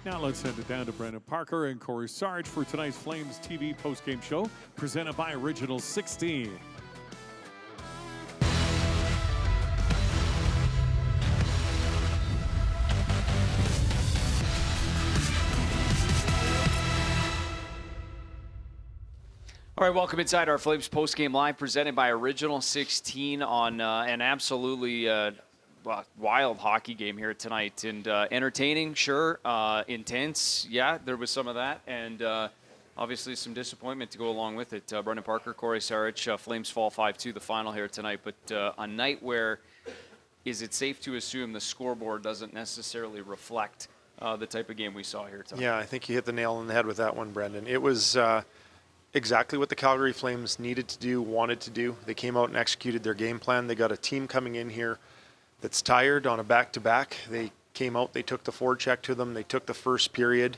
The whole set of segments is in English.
Now let's send it down to Brendan Parker and Cory Sarich for tonight's Flames TV postgame show, presented by Original 16. All right, welcome inside our Flames postgame live, presented by Original 16 on an absolutely wild hockey game here tonight. And entertaining, sure. Intense, yeah, there was some of that. And obviously some disappointment to go along with it. Brendan Parker, Cory Sarich, Flames fall 5-2 the final here tonight. But a night where is it safe to assume the scoreboard doesn't necessarily reflect the type of game we saw here tonight? Yeah, I think you hit the nail on the head with that one, Brendan. It was exactly what the Calgary Flames needed to do, wanted to do. They came out and executed their game plan. They got a team coming in here that's tired on a back-to-back. They came out, they took the forecheck to them, they took the first period.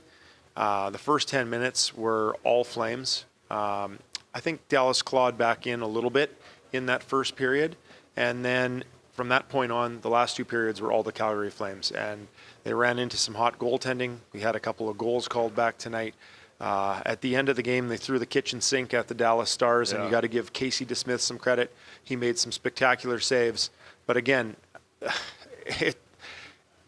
The first 10 minutes were all Flames. I think Dallas clawed back in a little bit in that first period, and then from that point on, the last two periods were all the Calgary Flames, and they ran into some hot goaltending. We had a couple of goals called back tonight. At the end of the game, they threw the kitchen sink at the Dallas Stars, and you got to give Casey DeSmith some credit. He made some spectacular saves. But again,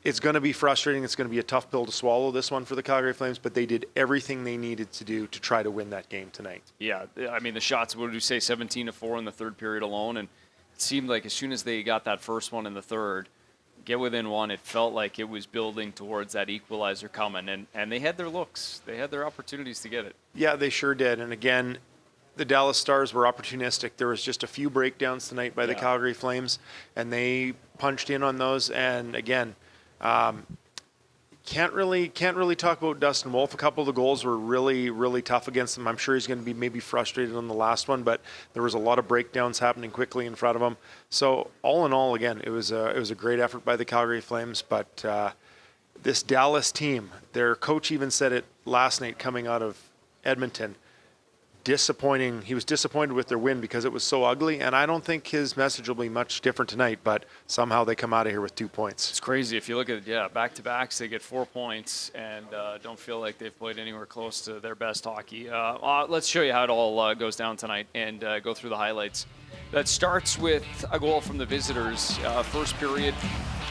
it's going to be frustrating. It's going to be a tough pill to swallow, this one, for the Calgary Flames, but they did everything they needed to do to try to win that game tonight. Yeah, I mean, the shots, what did you say, 17-4 in the third period alone? And it seemed like as soon as they got that first one in the third, get within one, it felt like it was building towards that equalizer coming. And they had their looks. They had their opportunities to get it. Yeah, they sure did. And again, the Dallas Stars were opportunistic. There was just a few breakdowns tonight by the Calgary Flames, and they punched in on those. And again, can't really talk about Dustin Wolf. A couple of the goals were really, really tough against him. I'm sure he's going to be maybe frustrated on the last one, but there was a lot of breakdowns happening quickly in front of him. So all in all, again, it was a great effort by the Calgary Flames. But this Dallas team, their coach even said it last night coming out of Edmonton. Disappointing. He was disappointed with their win because it was so ugly, and I don't think his message will be much different tonight, but somehow they come out of here with 2 points. It's crazy. If you look at it, back-to-backs, they get 4 points and don't feel like they've played anywhere close to their best hockey. Let's show you how it all goes down tonight and go through the highlights. That starts with a goal from the visitors. First period,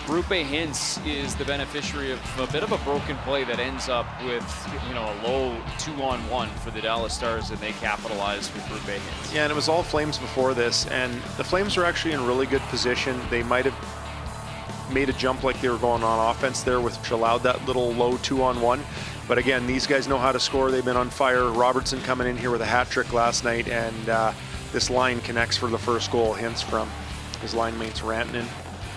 Rupe Hintz is the beneficiary of a bit of a broken play that ends up with, a low 2-on-1 for the Dallas Stars, and they capitalize with Rupe Hintz. Yeah, and it was all Flames before this, and the Flames were actually in really good position. They might have made a jump like they were going on offense there, which allowed that little low 2-on-1. But again, these guys know how to score. They've been on fire. Robertson coming in here with a hat trick last night, and this line connects for the first goal. Hintz from his line mates Rantanen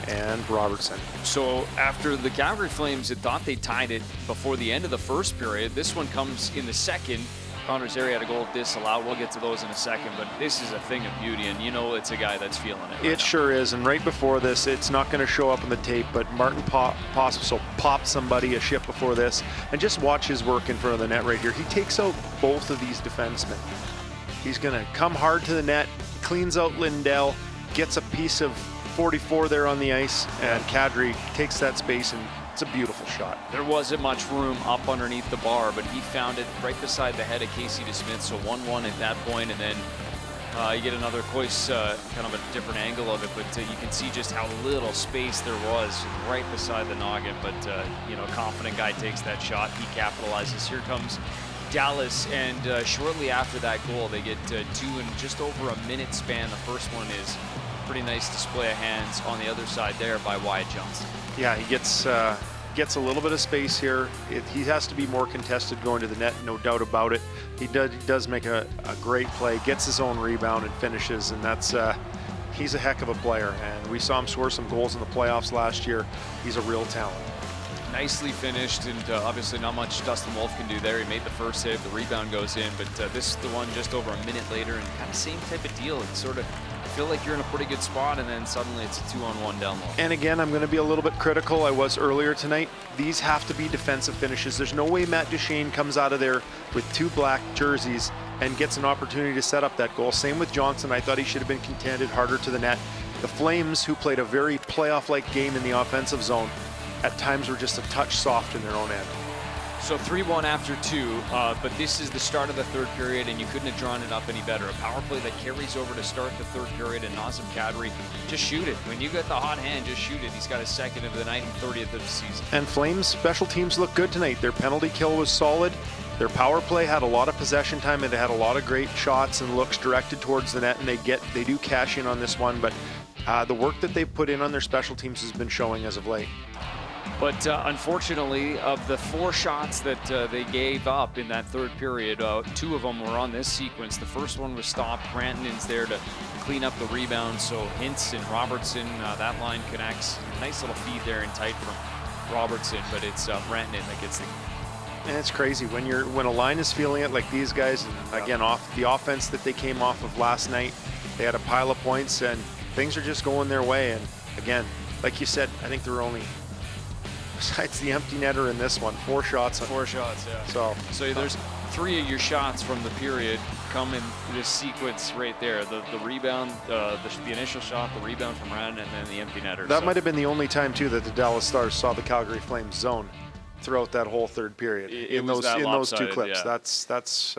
and Robertson. So after the Calgary Flames had thought they tied it before the end of the first period, this one comes in the second. Connor Zary had a goal disallowed. We'll get to those in a second, but this is a thing of beauty, and it's a guy that's feeling it. It sure is, and right before this, it's not going to show up on the tape, but Martin Pospisil popped somebody a ship before this, and just watch his work in front of the net right here. He takes out both of these defensemen. He's going to come hard to the net, cleans out Lindell, gets a piece of 44 there on the ice, and Kadri takes that space, and it's a beautiful shot. There wasn't much room up underneath the bar, but he found it right beside the head of Casey DeSmith, so 1-1 at that point, and then you get another close, kind of a different angle of it, but you can see just how little space there was right beside the noggin, but a confident guy takes that shot, he capitalizes. Here comes Dallas, and shortly after that goal, they get two in just over a minute span. The first one is pretty nice display of hands on the other side there by Wyatt Johnston. Yeah, he gets a little bit of space here. He has to be more contested going to the net, no doubt about it. He does make a great play, gets his own rebound and finishes, and that's he's a heck of a player. And we saw him score some goals in the playoffs last year. He's a real talent. Nicely finished, and obviously not much Dustin Wolf can do there. He made the first save, the rebound goes in, but this is the one just over a minute later, and kind of same type of deal. It's sort of feel like you're in a pretty good spot, and then suddenly it's a 2-on-1 down low. And again, I'm going to be a little bit critical. I was earlier tonight. These have to be defensive finishes. There's no way Matt Duchene comes out of there with 2 black jerseys and gets an opportunity to set up that goal. Same with Johnson. I thought he should have been contended harder to the net. The Flames, who played a very playoff-like game in the offensive zone, at times were just a touch soft in their own end. So 3-1 after 2, but this is the start of the third period, and you couldn't have drawn it up any better. A power play that carries over to start the third period, and Nazem Kadri, just shoot it. When you get the hot hand, just shoot it. He's got his second of the night and 30th of the season. And Flames special teams look good tonight. Their penalty kill was solid. Their power play had a lot of possession time, and they had a lot of great shots and looks directed towards the net, and they do cash in on this one, but the work that they've put in on their special teams has been showing as of late. But unfortunately, of the 4 shots that they gave up in that third period, 2 of them were on this sequence. The first one was stopped. Rantanen's there to clean up the rebound. So Hintz and Robertson, that line connects. Nice little feed there and tight from Robertson, but it's Rantanen that gets the. And it's crazy when a line is feeling it like these guys. And again, off the offense that they came off of last night, they had a pile of points and things are just going their way. And again, like you said, I think there were only, besides the empty netter in this one, 4 shots. 4 shots, yeah. So there's 3 of your shots from the period come in this sequence right there. The rebound, the initial shot, the rebound from Rantanen, and then the empty netter. That might have been the only time too that the Dallas Stars saw the Calgary Flames zone throughout that whole third period. In those 2 clips. Yeah. That's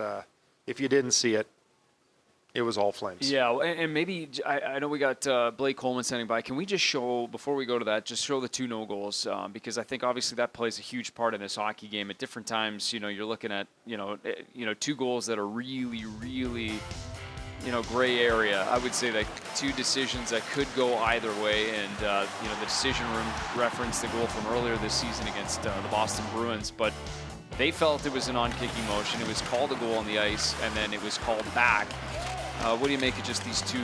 if you didn't see it, it was all Flames. Yeah, and maybe, I know we got Blake Coleman standing by. Can we just show, before we go to that, just show the 2 no goals? Because I think obviously that plays a huge part in this hockey game. At different times, you're looking at, 2 goals that are really, really, gray area. I would say like 2 decisions that could go either way. And, the decision room referenced the goal from earlier this season against the Boston Bruins. But they felt it was an on-kicking motion. It was called a goal on the ice, and then it was called back. What do you make of just these 2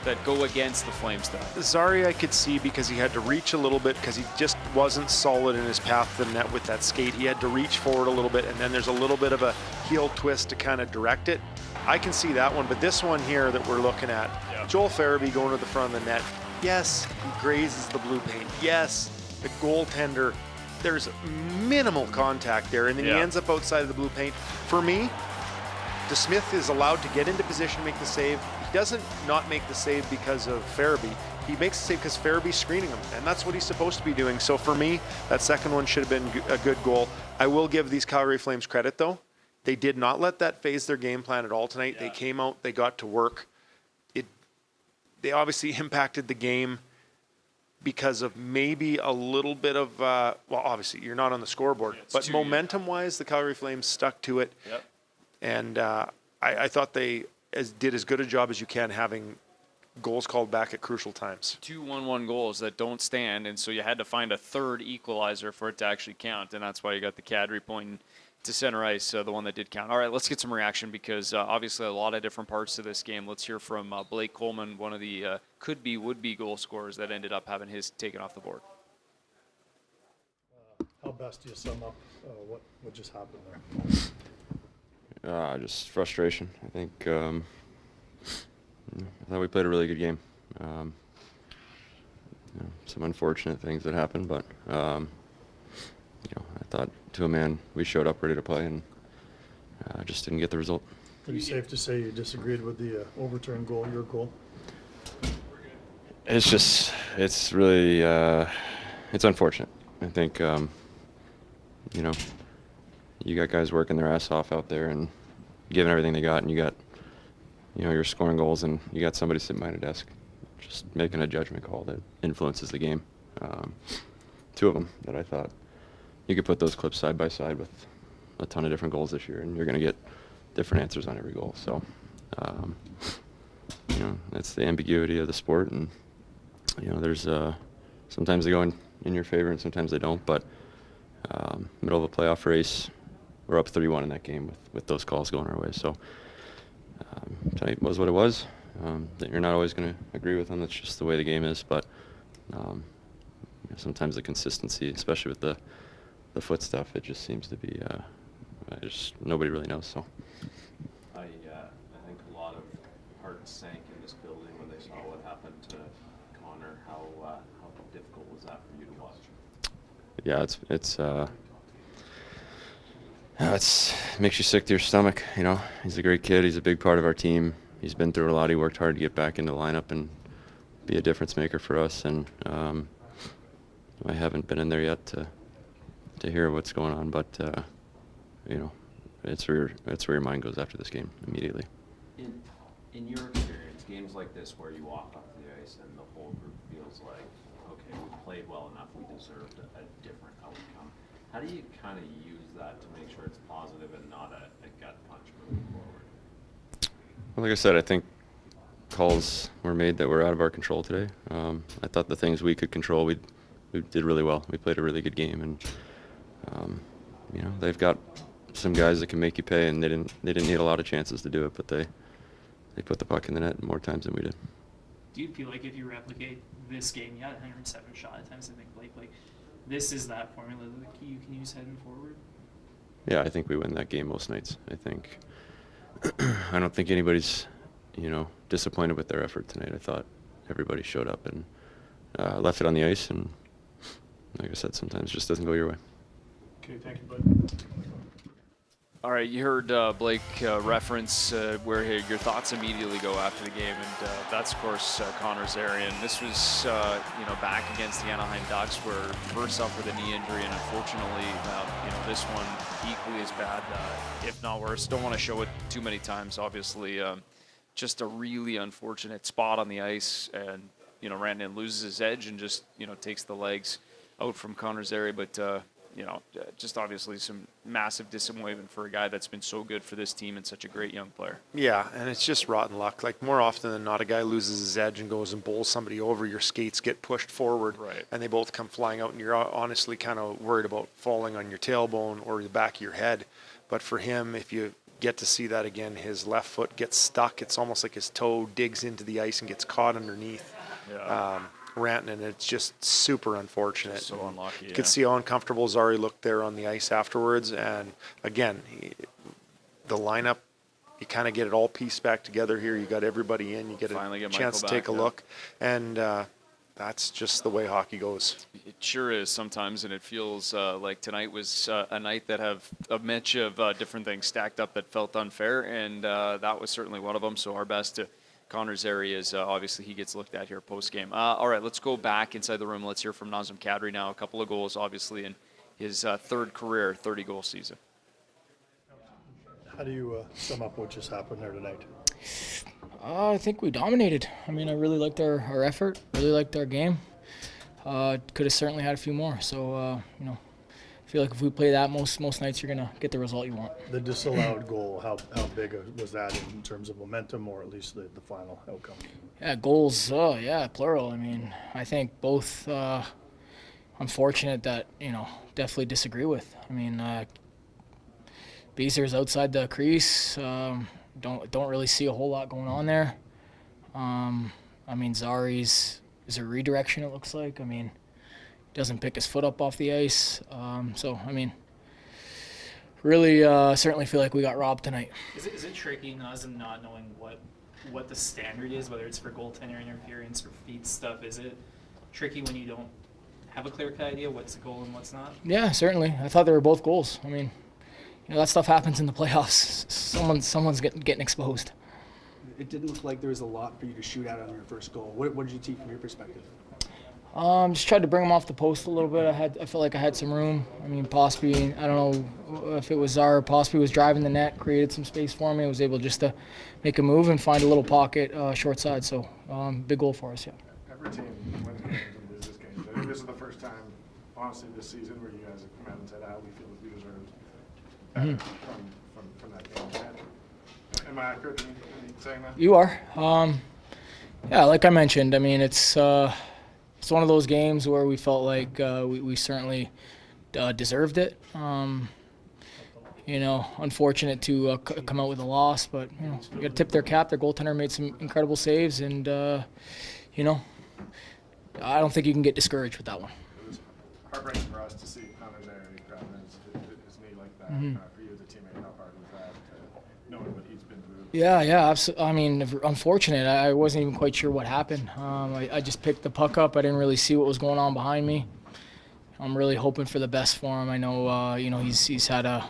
that go against the Flames though? Zari I could see because he had to reach a little bit because he just wasn't solid in his path to the net with that skate. He had to reach forward a little bit, and then there's a little bit of a heel twist to kind of direct it. I can see that one, but this one here that we're looking at, Joel Farabee going to the front of the net. Yes, he grazes the blue paint. Yes, the goaltender, there's minimal contact there, and then he ends up outside of the blue paint. For me, DeSmith is allowed to get into position, make the save. He doesn't not make the save because of Farabee. He makes the save because Farabee's screening him, and that's what he's supposed to be doing. So for me, that second one should have been a good goal. I will give these Calgary Flames credit, though. They did not let that phase their game plan at all tonight. They came out, they got to work. They obviously impacted the game because of maybe a little bit of, well, obviously you're not on the scoreboard, but momentum-wise, the Calgary Flames stuck to it. Yep. And I thought they did as good a job as you can having goals called back at crucial times. 2 1-1 goals that don't stand, and so you had to find a third equalizer for it to actually count, and that's why you got the Kadri pointing to center ice, the one that did count. All right, let's get some reaction because obviously a lot of different parts to this game. Let's hear from Blake Coleman, one of the could-be, would-be goal scorers that ended up having his taken off the board. How best do you sum up what just happened there? Just frustration. I think I thought we played a really good game. Some unfortunate things that happened, but I thought to a man we showed up ready to play and just didn't get the result. Pretty safe to say you disagreed with the overturned goal, your goal? It's really it's unfortunate. I think you got guys working their ass off out there and giving everything they got, and you got you're scoring goals, and you got somebody sitting behind a desk just making a judgment call that influences the game. 2 of them that I thought you could put those clips side by side with a ton of different goals this year, and you're going to get different answers on every goal. So that's the ambiguity of the sport, and there's sometimes they go in your favor and sometimes they don't, but middle of a playoff race, we're up 3-1 in that game with those calls going our way. So tonight was what it was. That you're not always going to agree with them. That's just the way the game is. But sometimes the consistency, especially with the foot stuff, it just seems to be nobody really knows. So I think a lot of hearts sank in this building when they saw what happened to Connor. How difficult was that for you to watch? Yeah, it makes you sick to your stomach. He's a great kid. He's a big part of our team. He's been through a lot. He worked hard to get back into the lineup and be a difference maker for us. And I haven't been in there yet to hear what's going on, but you know, it's where your mind goes after this game immediately. In your experience, games like this where you walk off the ice and the whole group feels like, okay, we played well enough, we deserved a different outcome. How do you kind of use that to make sure it's positive and not a gut punch moving forward? Well, like I said, I think calls were made that were out of our control today. I thought the things we could control, we did really well. We played a really good game, and you know, they've got some guys that can make you pay, and they didn't need a lot of chances to do it, but they put the puck in the net more times than we did. Do you feel like if you replicate this game, you had 107 shot attempts, I think, like this is that formula that you can use heading forward? Yeah, I think we win that game most nights. I don't think anybody's, you know, disappointed with their effort tonight. I thought everybody showed up and left it on the ice, and like I said, sometimes it just doesn't go your way. Okay, thank you, bud. All right, you heard Blake reference where your thoughts immediately go after the game, and that's, of course, Connor Zarian. This was, you know, back against the Anaheim Ducks, where first suffered a knee injury, and unfortunately, you know, this one equally as bad, if not worse. Don't want to show it too many times, obviously. Just a really unfortunate spot on the ice, and, you know, Rantanen loses his edge and just, you know, takes the legs out from Connor Zarian, but you know, just obviously some massive disappointment for a guy that's been so good for this team and such a great young player. Yeah, and it's just rotten luck. Like, more often than not, a guy loses his edge and goes and bowls somebody over, your skates get pushed forward, Right. and they both come flying out, and you're honestly kind of worried about falling on your tailbone or the back of your head. But for him, if you get to see that again, his left foot gets stuck. It's almost like his toe digs into the ice and gets caught underneath. Yeah. Rantanen, it's just super unfortunate. Just so unlucky. You could see how uncomfortable Zari looked there on the ice afterwards. And again, the lineup, you kind of get it all pieced back together here. You got everybody in. You get Finally a get chance to Michael take back, a yeah. look. And that's just the way hockey goes. It sure is sometimes, and it feels like tonight was a night that have a bunch of different things stacked up that felt unfair, and that was certainly one of them. So our best to Connor Zary is obviously he gets looked at here post-game. All right, let's go back inside the room. Let's hear from Nazem Kadri now. A couple of goals, obviously, in his third career 30-goal season. How do you sum up what just happened there tonight? I think we dominated. I mean, I really liked our effort, really liked our game. Could have certainly had a few more. So, you know, I feel like if we play that most nights, you're going to get the result you want. The disallowed goal, how big was that in terms of momentum, or at least the final outcome? Yeah, goals, yeah, plural. I mean, I think both unfortunate that, you know, definitely disagree with. I mean, Beezer's outside the crease. Don't really see a whole lot going on there. I mean, Zari's is a redirection, it looks like. I mean, doesn't pick his foot up off the ice. So, I mean, really certainly feel like we got robbed tonight. Is it tricky, Nazem, not knowing what the standard is, whether it's for goaltender interference or feed stuff? Is it tricky when you don't have a clear-cut idea what's a goal and what's not? Yeah, certainly. I thought they were both goals. I mean, you know, that stuff happens in the playoffs. Someone's getting exposed. It didn't look like there was a lot for you to shoot at on your first goal. What did you see from your perspective? Just tried to bring him off the post a little bit. I felt like I had some room. I mean, Posby, I don't know if it was Zara. Posby was driving the net, created some space for me. I was able just to make a move and find a little pocket short side. So, big goal for us, yeah. Every team wins games and loses games. I think this is the first time, honestly, this season where you guys have come out and said, we feel like we deserved better from that game. Am I accurate in saying that? You are. Yeah, like I mentioned, I mean, it's one of those games where we felt like we certainly deserved it. You know, unfortunate to come out with a loss, but, you know, you got to tip their cap. Their goaltender made some incredible saves, and, you know, I don't think you can get discouraged with that one. It was heartbreaking for us to see Connor Zary grabbing his knee like that. For you as a teammate, how hard was that, knowing what he's been through? Yeah, absolutely. I mean, unfortunate. I wasn't even quite sure what happened. I just picked the puck up. I didn't really see what was going on behind me. I'm really hoping for the best for him. I know, you know, he's had a,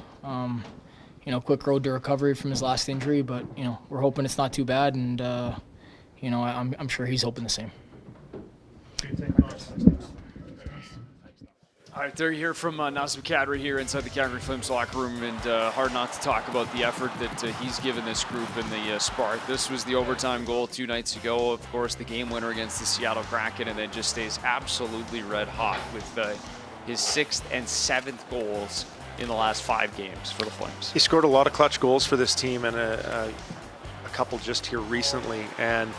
you know, quick road to recovery from his last injury, but, you know, we're hoping it's not too bad, and, you know, I'm sure he's hoping the same. All right, there you hear from Nazem Kadri here inside the Calgary Flames locker room, and hard not to talk about the effort that he's given this group in the Spark. This was the overtime goal 2 nights ago, of course, the game winner against the Seattle Kraken, and then just stays absolutely red hot with his 6th and 7th goals in the last 5 games for the Flames. He scored a lot of clutch goals for this team, and a couple just here recently. And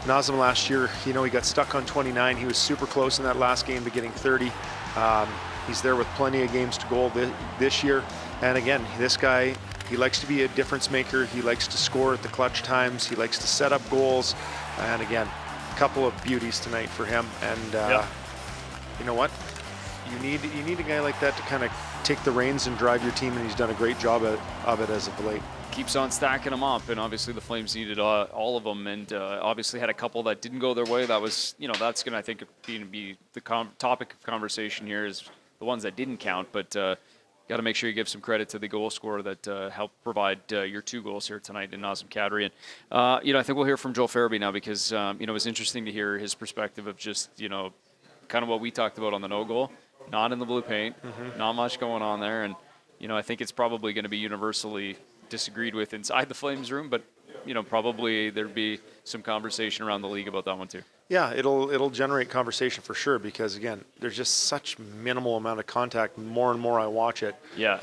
Nazem last year, he got stuck on 29. He was super close in that last game to getting 30. He's there with plenty of games to goal this year. And again, this guy, he likes to be a difference maker. He likes to score at the clutch times. He likes to set up goals. And again, a couple of beauties tonight for him. And you know what? You need a guy like that to kind of take the reins and drive your team, and he's done a great job of it as of late. Keeps on stacking them up, and obviously the Flames needed all of them, and obviously had a couple that didn't go their way. That was, that's going to, I think, be the topic of conversation here is the ones that didn't count, but got to make sure you give some credit to the goal scorer that helped provide your 2 goals here tonight in Nazem Kadri. And, I think we'll hear from Joel Farabee now because, it was interesting to hear his perspective of just, kind of what we talked about on the no goal. Not in the blue paint, not much going on there, and I think it's probably going to be universally disagreed with inside the Flames room, but probably there'd be some conversation around the league about that one too. Yeah, it'll generate conversation for sure because again, there's just such minimal amount of contact. More and more I watch it. Yeah.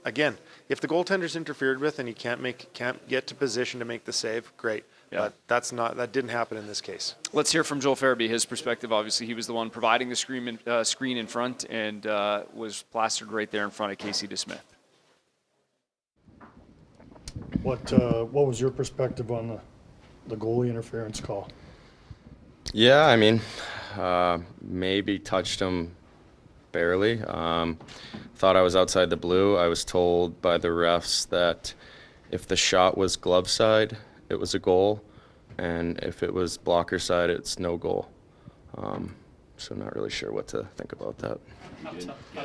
Again, if the goaltender's interfered with and he can't get to position to make the save, great. Yeah. But that didn't happen in this case. Let's hear from Joel Farabee, his perspective. Obviously, he was the one providing the screen in front and was plastered right there in front of Casey DeSmith. What was your perspective on the goalie interference call? Yeah, I mean, maybe touched him barely. Thought I was outside the blue. I was told by the refs that if the shot was glove side, it was a goal, and if it was blocker side, it's no goal. So not really sure what to think about that. How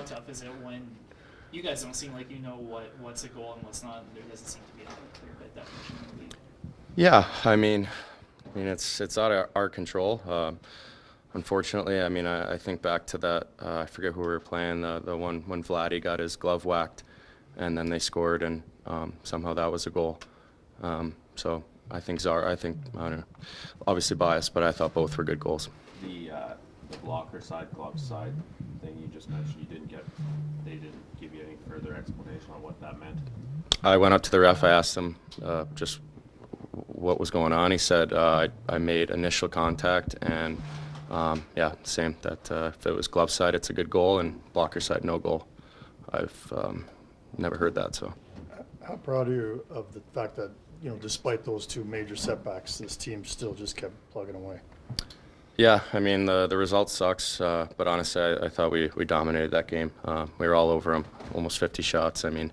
tough is it when you guys don't seem like you know what's a goal and what's not? There doesn't seem to be a clear-cut definition in the league. Yeah, I mean, it's out of our control. Unfortunately, I think back to that. I forget who we were playing. The one when Vladdy got his glove whacked, and then they scored, and somehow that was a goal. So I think I don't know, obviously biased, but I thought both were good goals. The blocker side, glove side thing you just mentioned, they didn't give you any further explanation on what that meant? I went up to the ref. I asked him just what was going on. He said I made initial contact, and same, that if it was glove side, it's a good goal, and blocker side, no goal. I've never heard that. So how proud are you of the fact that, despite those 2 major setbacks, this team still just kept plugging away? Yeah, I mean, the result sucks, but honestly, I thought we dominated that game. We were all over them, almost 50 shots. I mean,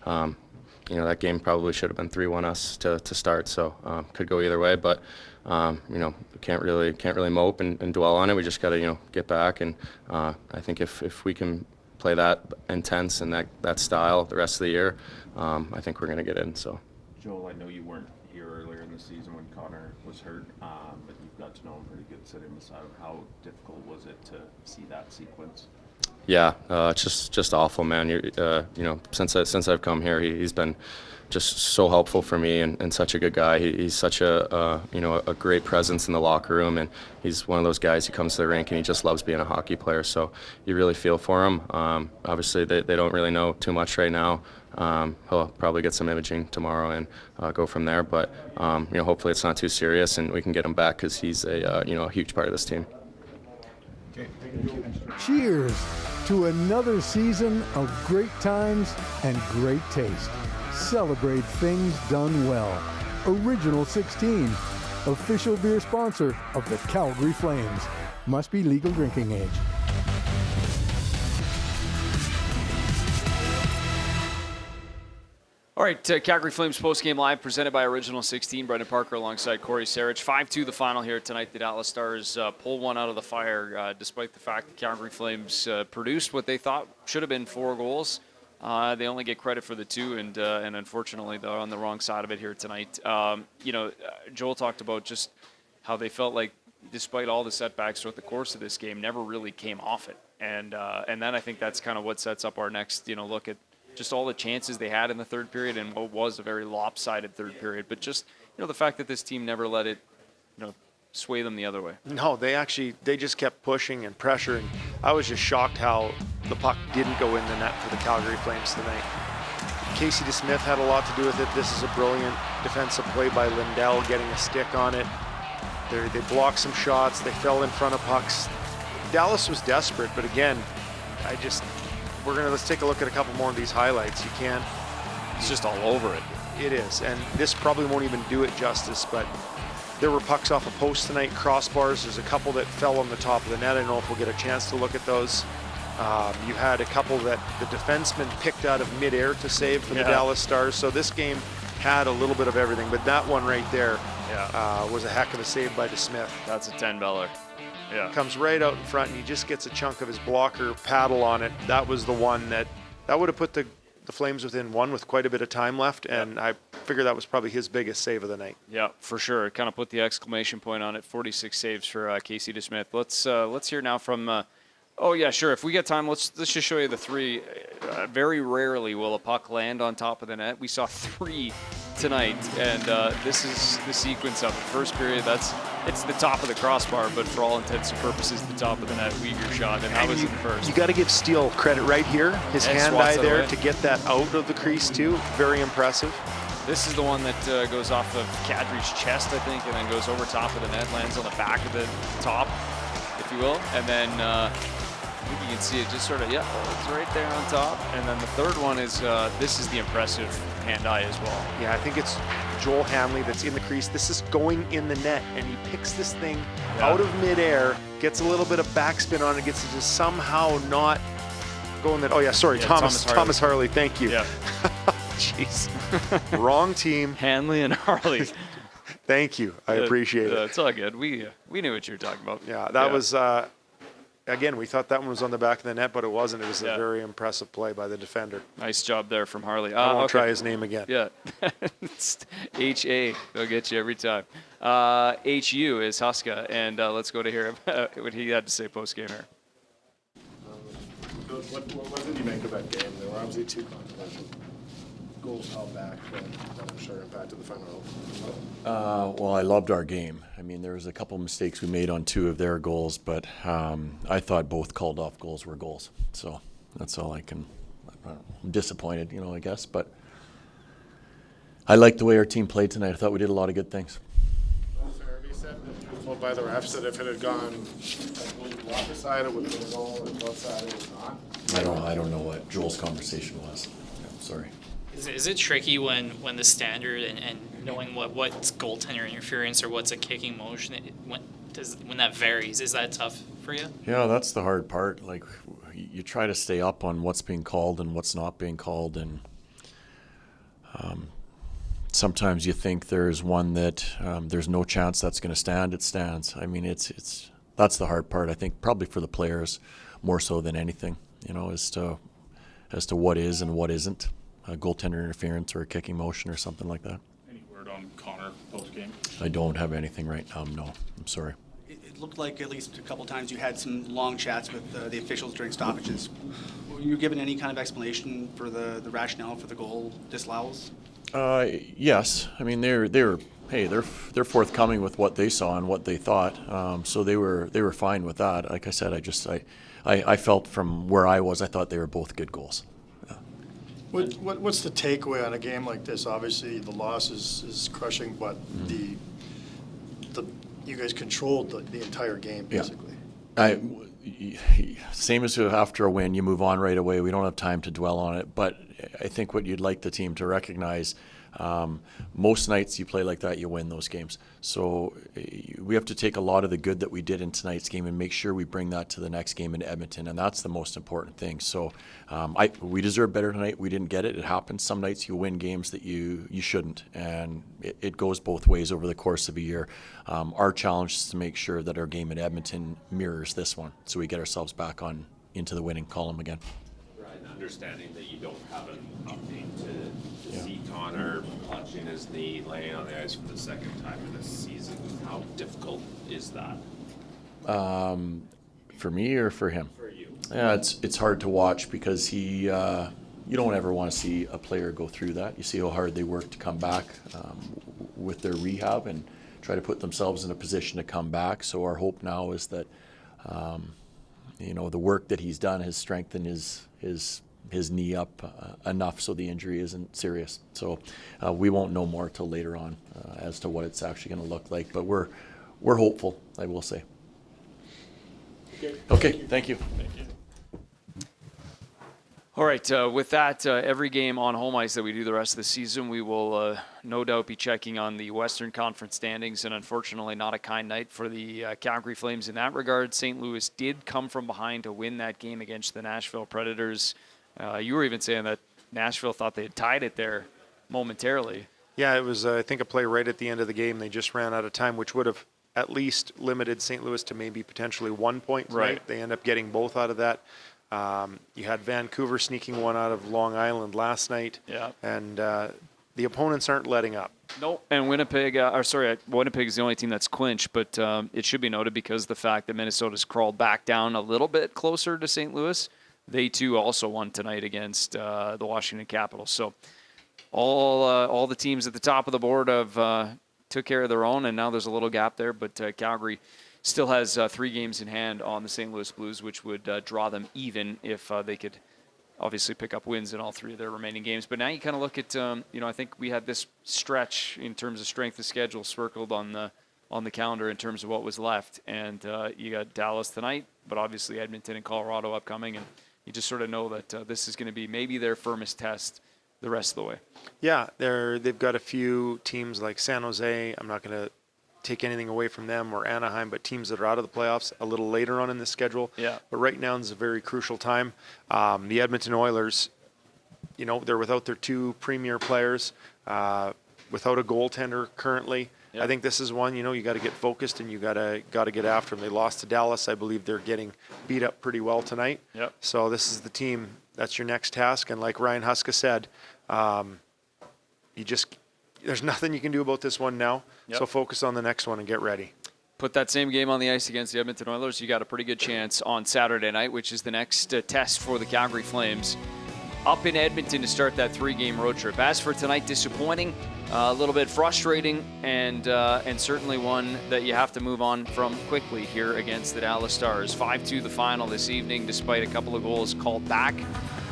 that game probably should have been 3-1 us to start, so could go either way. But can't really mope and dwell on it. We just got to get back, and I think if we can play that intense and that style the rest of the year, I think we're going to get in. So. Joel, I know you weren't here earlier in the season when Connor was hurt, but you've got to know him pretty good sitting beside him. How difficult was it to see that sequence? Yeah, it's just awful, man. Since I've come here, he's been just so helpful for me and such a good guy. He's such a great presence in the locker room, and he's one of those guys who comes to the rink and he just loves being a hockey player. So you really feel for him. Obviously, they don't really know too much right now. He'll probably get some imaging tomorrow and go from there. But hopefully it's not too serious and we can get him back because he's a huge part of this team. Cheers to another season of great times and great taste. Celebrate things done well. Original 16, official beer sponsor of the Calgary Flames. Must be legal drinking age. All right, Calgary Flames postgame live presented by Original 16. Brendan Parker alongside Cory Sarich. 5-2 the final here tonight. The Dallas Stars pull one out of the fire despite the fact the Calgary Flames produced what they thought should have been 4 goals. They only get credit for the 2, and unfortunately they're on the wrong side of it here tonight. Joel talked about just how they felt like despite all the setbacks throughout the course of this game, never really came off it. And then I think that's kind of what sets up our next, look at just all the chances they had in the third period and what was a very lopsided third period. But just, the fact that this team never let it, sway them the other way. No, they just kept pushing and pressuring. I was just shocked how the puck didn't go in the net for the Calgary Flames tonight. Casey DeSmith had a lot to do with it. This is a brilliant defensive play by Lindell, getting a stick on it. They blocked some shots. They fell in front of pucks. Dallas was desperate, but again, let's take a look at a couple more of these highlights. You can't. It's just all over it. It is, and this probably won't even do it justice, but there were pucks off a post tonight, crossbars. There's a couple that fell on the top of the net. I don't know if we'll get a chance to look at those. You had a couple that the defenseman picked out of midair to save for the Dallas Stars. So this game had a little bit of everything, but that one right there was a heck of a save by DeSmith. That's a $10. Yeah. Comes right out in front, and he just gets a chunk of his blocker paddle on it. That was the one that would have put the Flames within one with quite a bit of time left, and I figure that was probably his biggest save of the night. Yeah, for sure. Kind of put the exclamation point on it. 46 saves for Casey DeSmith. Let's hear now from. Oh yeah, sure. If we get time, let's just show you the three. Very rarely will a puck land on top of the net. We saw 3 tonight, and this is the sequence of it. First period, it's the top of the crossbar, but for all intents and purposes, the top of the net. Uyghur shot, and that was in the first. You got to give Steele credit right here. His hand-eye there to get that out of the crease too. Very impressive. This is the one that goes off of Kadri's chest, I think, and then goes over top of the net, lands on the back of the top, if you will, and then. I think you can see it just sort of, it's right there on top. And then the third one is, this is the impressive hand-eye as well. Yeah, I think it's Joel Hanley that's in the crease. This is going in the net, and he picks this thing out of midair, gets a little bit of backspin on it, gets it to somehow not go in that. Oh, yeah, sorry, Thomas Harley, thank you. Yeah. Jeez. Wrong team. Hanley and Harley. Thank you. I appreciate it. It's all good. We knew what you were talking about. Yeah, that was... Again, we thought that one was on the back of the net, but it wasn't. It was a very impressive play by the defender. Nice job there from Harley. I won't try his name again. Yeah. It's H.A. They'll get you every time. H.U. is Huska, and let's go to hear what he had to say post-game here. What did you make of that game? There were obviously 2 controversial goals held back that I'm sure impacted the final. Well, I loved our game. I mean, there was a couple mistakes we made on 2 of their goals, but I thought both called off goals were goals. So that's all I can. I'm disappointed, I guess, but I liked the way our team played tonight. I thought we did a lot of good things. Farabee said that he was told by the refs that if it had gone the opposite side, it would have been a goal, and both sides it was not. I don't know what Joel's conversation was. I'm sorry. Is it tricky when the standard and knowing what's goaltender interference or what's a kicking motion, when that varies? Is that tough for you? Yeah, that's the hard part. Like, you try to stay up on what's being called and what's not being called, and sometimes you think there's one that there's no chance that's going to stand. It stands. I mean, that's the hard part. I think probably for the players more so than anything, as to what is and what isn't. A goaltender interference or a kicking motion or something like that. Any word on Connor post-game? I don't have anything right now, no. I'm sorry. It looked like at least a couple times you had some long chats with the officials during stoppages. Were you given any kind of explanation for the rationale for the goal disallowals? Yes. I mean, they're forthcoming with what they saw and what they thought. So they were fine with that. Like I said, I felt from where I was, I thought they were both good goals. What's the takeaway on a game like this? Obviously, the loss is crushing, but you guys controlled the entire game, basically. Same as after a win, you move on right away. We don't have time to dwell on it, but I think what you'd like the team to recognize, most nights you play like that, you win those games. So we have to take a lot of the good that we did in tonight's game and make sure we bring that to the next game in Edmonton, and that's the most important thing. So we deserve better tonight. We didn't get it. It happens. Some nights you win games that you shouldn't, and it goes both ways over the course of a year. Our challenge is to make sure that our game in Edmonton mirrors this one, so we get ourselves back into the winning column again. Right, I understanding that you don't have an update to see Connor clutching his knee, laying on the ice for the second time in this season. How difficult is that? For me or for him? For you. Yeah, it's hard to watch because he. You don't ever want to see a player go through that. You see how hard they work to come back with their rehab and try to put themselves in a position to come back. So our hope now is that the work that he's done has strengthened his knee up enough so the injury isn't serious. So we won't know more till later on as to what it's actually going to look like. But we're hopeful, I will say. Okay. Thank you. All right, with that, every game on home ice that we do the rest of the season, we will no doubt be checking on the Western Conference standings, and unfortunately not a kind night for the Calgary Flames in that regard. St. Louis did come from behind to win that game against the Nashville Predators. You were even saying that Nashville thought they had tied it there momentarily. Yeah, it was, I think, a play right at the end of the game. They just ran out of time, which would have at least limited St. Louis to maybe potentially 1 point tonight. Right. They end up getting both out of that. You had Vancouver sneaking one out of Long Island last night. Yeah. And the opponents aren't letting up. Nope. And Winnipeg is the only team that's clinched, but it should be noted because the fact that Minnesota's crawled back down a little bit closer to St. Louis, they too also won tonight against the Washington Capitals. So all the teams at the top of the board have took care of their own, and now there's a little gap there, but Calgary still has 3 games in hand on the St. Louis Blues, which would draw them even if they could obviously pick up wins in all 3 of their remaining games. But now you kind of look at, I think we had this stretch in terms of strength of schedule circled on the calendar in terms of what was left. And you got Dallas tonight, but obviously Edmonton and Colorado upcoming. And you just sort of know that this is going to be maybe their firmest test the rest of the way. Yeah, they've got a few teams like San Jose. I'm not going to take anything away from them, or Anaheim, but teams that are out of the playoffs a little later on in the schedule. Yeah. But right now is a very crucial time. The Edmonton Oilers, they're without their 2 premier players, without a goaltender currently. Yeah. I think this is one, you got to get focused and you got to get after them. They lost to Dallas. I believe they're getting beat up pretty well tonight. Yep. So this is the team. That's your next task. And like Ryan Huska said, there's nothing you can do about this one now. Yep. So focus on the next one and get ready. Put that same game on the ice against the Edmonton Oilers, you got a pretty good chance on Saturday night, which is the next test for the Calgary Flames up in Edmonton to start that 3-game road trip. As for tonight, disappointing, a little bit frustrating, and certainly one that you have to move on from quickly here against the Dallas Stars. 5-2 the final this evening, despite a couple of goals called back.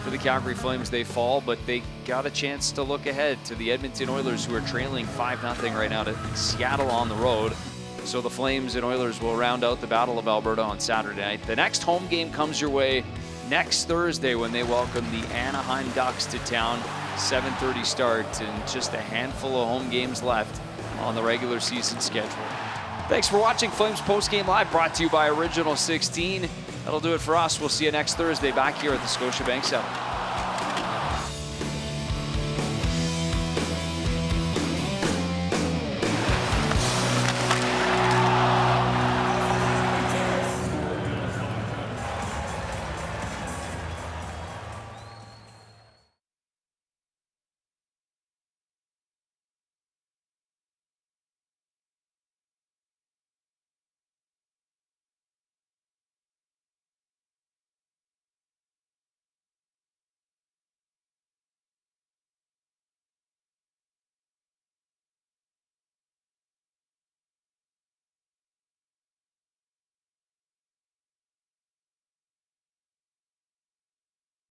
For the Calgary Flames, they fall, but they got a chance to look ahead to the Edmonton Oilers, who are trailing 5-0 right now to Seattle on the road. So the Flames and Oilers will round out the Battle of Alberta on Saturday night. The next home game comes your way next Thursday when they welcome the Anaheim Ducks to town. 7:30 start and just a handful of home games left on the regular season schedule. Thanks for watching Flames Postgame Live, brought to you by Original 16. That'll do it for us. We'll see you next Thursday back here at the Scotiabank Center.